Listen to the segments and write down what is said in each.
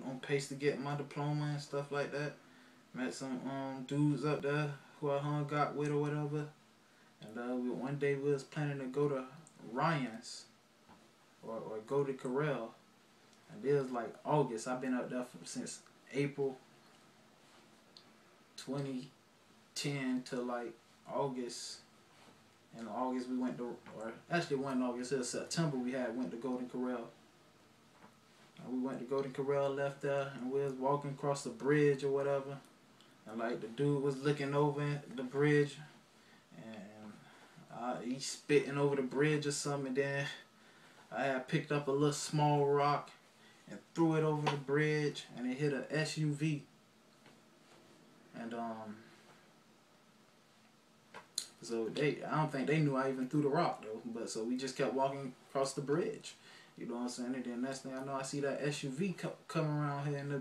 on pace to get my diploma and stuff like that. Met some dudes up there who I hung out with or whatever. And one day we was planning to go to Ryan's or go to Corral. And it was like August. I've been up there since April 2010 to like August. In August we went to, or actually it wasn't August, it was September went to Golden Corral. We went to Golden Corral, left there, and we was walking across the bridge or whatever. And like the dude was looking over the bridge, and he spitting over the bridge or something. And then I had picked up a little small rock and threw it over the bridge, and it hit a SUV. And so I don't think they knew I even threw the rock though. But so we just kept walking across the bridge. You know what I'm saying? And then next thing I know, I see that SUV coming around here, and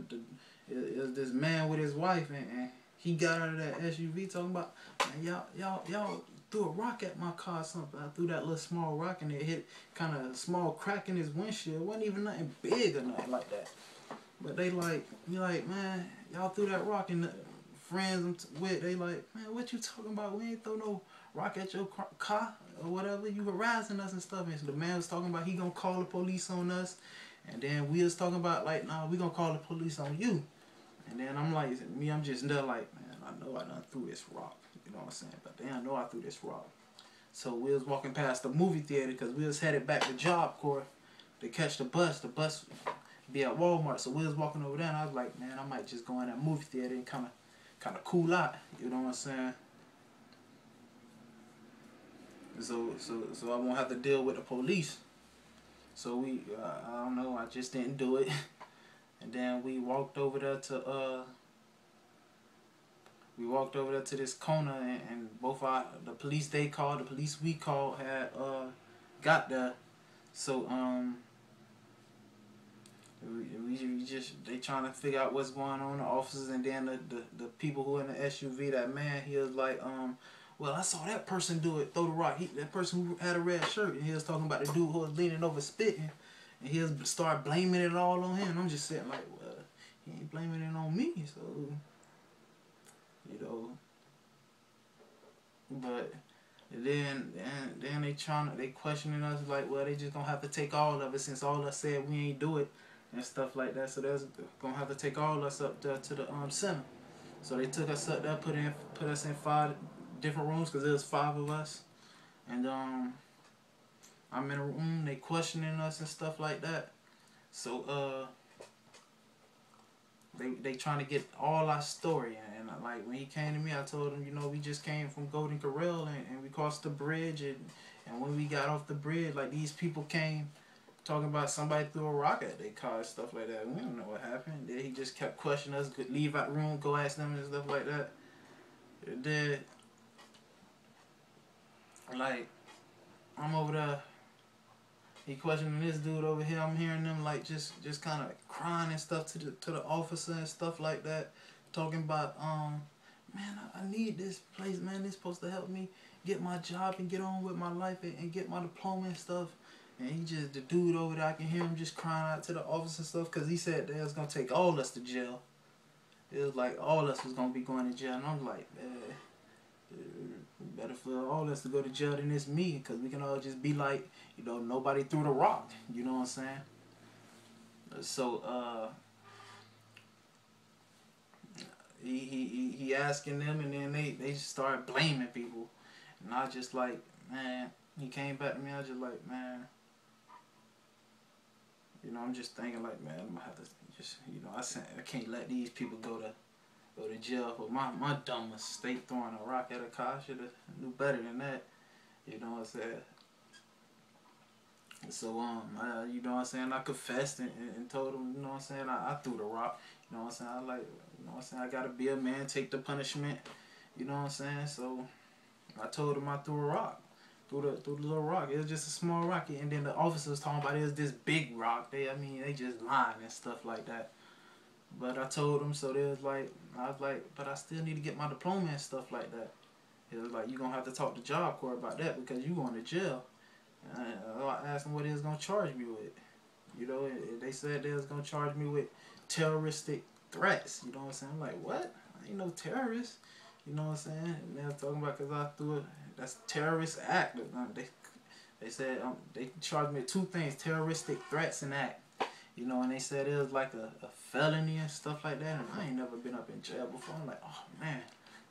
it was this man with his wife, and he got out of that SUV talking about, man, y'all threw a rock at my car or something. I threw that little small rock, and it hit kind of a small crack in his windshield. It wasn't even nothing big or nothing like that. But they like, man, y'all threw that rock, and the friends I'm with, they like, man, what you talking about? We ain't throw no rock at your car or whatever. You harassing us and stuff. And so the man was talking about he gonna call the police on us. And then we was talking about like, nah, we gonna call the police on you. And then I'm like, I'm just there like, man, I know I done threw this rock. You know what I'm saying? But they don't know I threw this rock. So we was walking past the movie theater because we was headed back to Job Corps to catch the bus. The bus be at Walmart. So we was walking over there, and I was like, man, I might just go in that movie theater and kind of cool out. You know what I'm saying? So I won't have to deal with the police. So I don't know, I just didn't do it. And then we walked over there to this corner, and both the police they called, the police we called had got there. So they trying to figure out what's going on, the officers, and then the people who in the SUV, that man, he was like, well, I saw that person do it, throw the rock. That person who had a red shirt, and he was talking about the dude who was leaning over spitting, and he was start blaming it all on him. And I'm just sitting like, well, he ain't blaming it on me, so, you know. But then they questioning us like, well, they just gonna have to take all of it since all of us said we ain't do it and stuff like that. So they're gonna have to take all of us up there to the center. So they took us up there, put us in 5 different rooms because there was 5 of us, and I'm in a room. They questioning us and stuff like that. So they trying to get all our story, and like when he came to me, I told him, you know, we just came from Golden Corral, and we crossed the bridge, and when we got off the bridge, like these people came talking about somebody threw a rock at their car and stuff like that. We don't know what happened. Then he just kept questioning us, could leave out the room, go ask them and stuff like that. Then like I'm over there, he questioning this dude over here. I'm hearing them like just kind of crying and stuff to the officer and stuff like that, talking about man, I need this place, man. This supposed to help me get my job and get on with my life and get my diploma and stuff. And he just, the dude over there, I can hear him just crying out to the officer and stuff, because he said they was gonna take all us to jail. It was like all us was gonna be going to jail, and I'm like, better for all us to go to jail than it's me, because we can all just be like, you know, nobody threw the rock. You know what I'm saying? So he asking them, and then they just started blaming people, and I just like, man. He came back to me. I was just like, man. You know, I'm just thinking like, man, I'm gonna have to just, you know, I can't let these people go to jail for my dumb mistake throwing a rock at a car. I should have knew better than that. You know what I'm saying? So you know what I'm saying, I confessed and told him, you know what I'm saying, I threw the rock. You know what I'm saying? I like, you know what I'm saying, I gotta be a man, take the punishment. You know what I'm saying? So I told him I threw a rock. Through the little rock. It was just a small rock, and then the officers talking about it was this big rock. They just lying and stuff like that. But I told them, so they was like, I was like, but I still need to get my diploma and stuff like that. It was like, you gonna have to talk to Job Corps about that because you going to jail. And I asked him what he was gonna charge me with. You know, they said they was gonna charge me with terroristic threats. You know what I'm saying? I'm like, what? I ain't no terrorist. You know what I'm saying? And they're talking about because I threw it. That's terrorist act. They said they charged me with two things: terroristic threats and act. You know, and they said it was like a felony and stuff like that. And I ain't never been up in jail before. I'm like, oh man,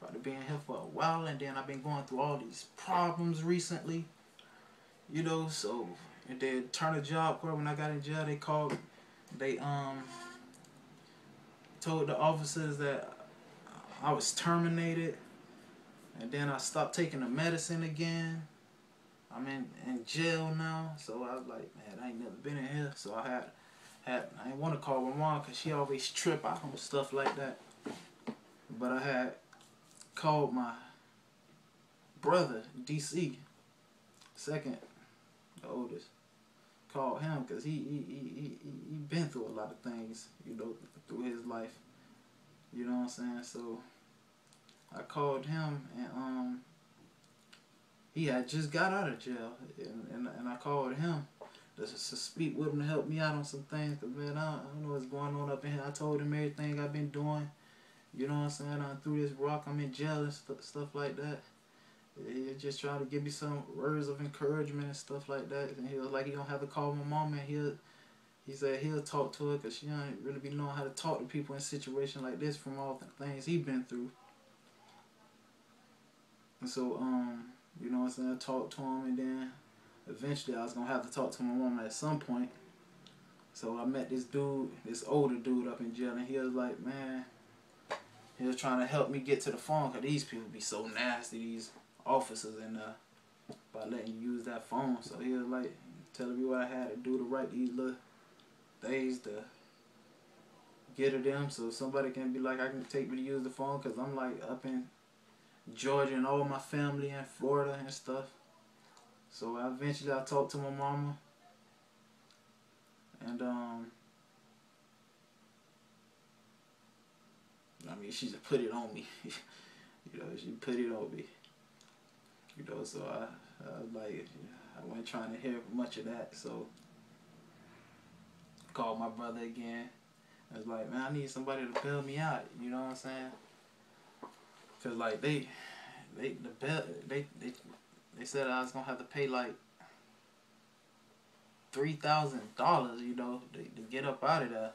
about to be in here for a while. And then I've been going through all these problems recently. You know, so and then turn a job court when I got in jail. They called. They told the officers that I was terminated, and then I stopped taking the medicine again. I'm in jail now, so I was like, man, I ain't never been in here. So I didn't want to call my mom because she always trip out on stuff like that. But I had called my brother, DC, second, the oldest. Called him because he been through a lot of things, you know, through his life. You know what I'm saying? So I called him, and he had just got out of jail, and I called him to speak with him to help me out on some things. Cause man, I don't know what's going on up in here. I told him everything I've been doing. You know what I'm saying? I threw this rock. I'm in jail and stuff like that. He just trying to give me some words of encouragement and stuff like that. And he was like, he don't have to call my mom, and he said he'll talk to her because she don't really be knowing how to talk to people in situations like this from all the things he been through. And so, you know what I'm saying, I talked to him, and then eventually I was going to have to talk to my mom at some point. So I met this dude, this older dude up in jail, and he was like, man, he was trying to help me get to the phone because these people be so nasty, these officers, and by letting you use that phone. So he was like telling me what I had to do to write these little things to get to them so somebody can be like, I can take me to use the phone because I'm like up in Georgia and all my family in Florida and stuff. So eventually I talked to my mama, and I mean, she just put it on me. You know, she put it on me. You know, so I was like, I wasn't trying to hear much of that. So I called my brother again. I was like, man, I need somebody to bail me out. You know what I'm saying? Cause like they said I was gonna have to pay like $3,000, you know, to get up out of there.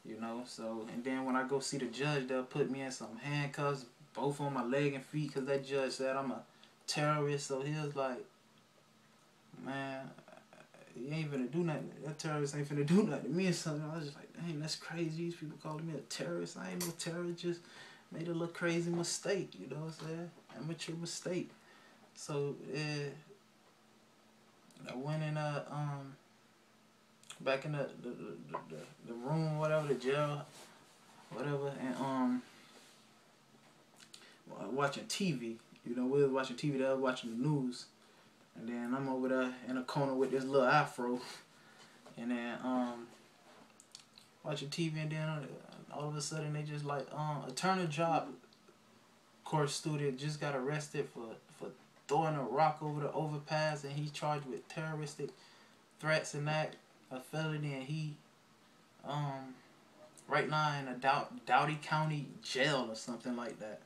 You know, so, and then when I go see the judge, they'll put me in some handcuffs, both on my leg and feet, because that judge said I'm a terrorist. So he was like, man, he ain't finna do nothing. That terrorist ain't finna do nothing to me or something. I was just like, dang, that's crazy. These people calling me a terrorist. I ain't no terrorist, just made a little crazy mistake, you know what I'm saying? Amateur mistake. So, I went in back in the room, whatever, the jail, whatever, and watching TV. You know, we was watching TV, they was watching the news, and then I'm over there in a corner with this little afro, and then watching TV, and then all of a sudden they just like a turner job course student just got arrested for throwing a rock over the overpass, and he's charged with terroristic threats and that, a felony, and he right now in a Doughty County jail or something like that.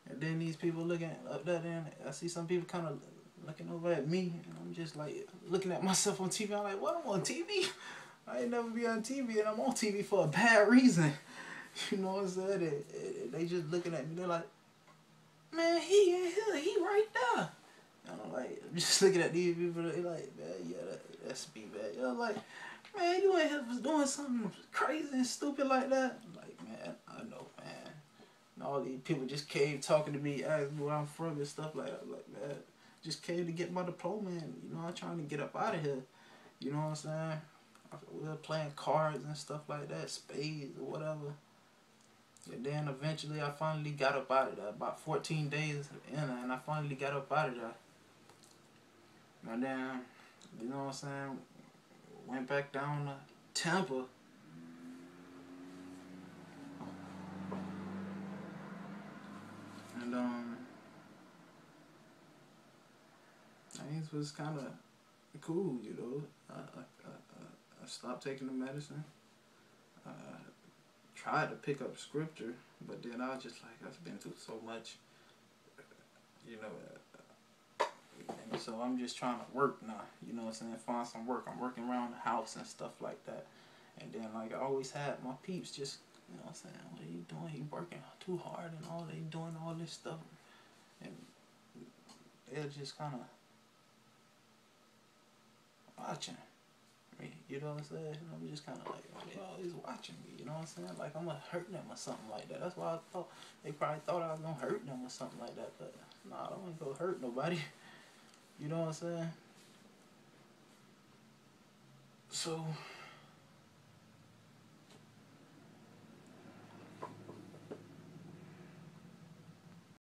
And then these people looking up there, and I see some people kind of looking over at me, and I'm just like looking at myself on TV. I'm like, what? I'm on TV? I ain't never be on TV, and I'm on TV for a bad reason. You know what I'm saying? They just looking at me. They're like, man, he in here. He right there. And I'm like, I'm just looking at these people. They like, man, yeah, that's me, man. You know, like, man, you in here was doing something crazy and stupid like that. I'm like, man, I know, man. And all these people just came talking to me, asking where I'm from and stuff like that. I'm like, man, just came to get my diploma, and, you know, I'm trying to get up out of here. You know what I'm saying? We were playing cards and stuff like that, spades or whatever. And then eventually I finally got up out of there. About 14 days in, and I finally got up out of there. And then, you know what I'm saying, went back down to Tampa. And things was kind of, cool, you know. I stopped taking the medicine. I tried to pick up scripture, but then I was just like, I've been through so much, you know. And so I'm just trying to work now, you know what I'm saying? Find some work. I'm working around the house and stuff like that. And then, like, I always had my peeps just, you know what I'm saying, what are you doing? You working too hard and all, they doing all this stuff. And they're just kind of watching me, you know what I'm saying? And I'm just kind of like, oh, they always watching me, you know what I'm saying? Like, I'm gonna hurt them or something like that. That's why I thought, they probably thought I was gonna hurt them or something like that. But, nah, I don't want to go hurt nobody. You know what I'm saying? So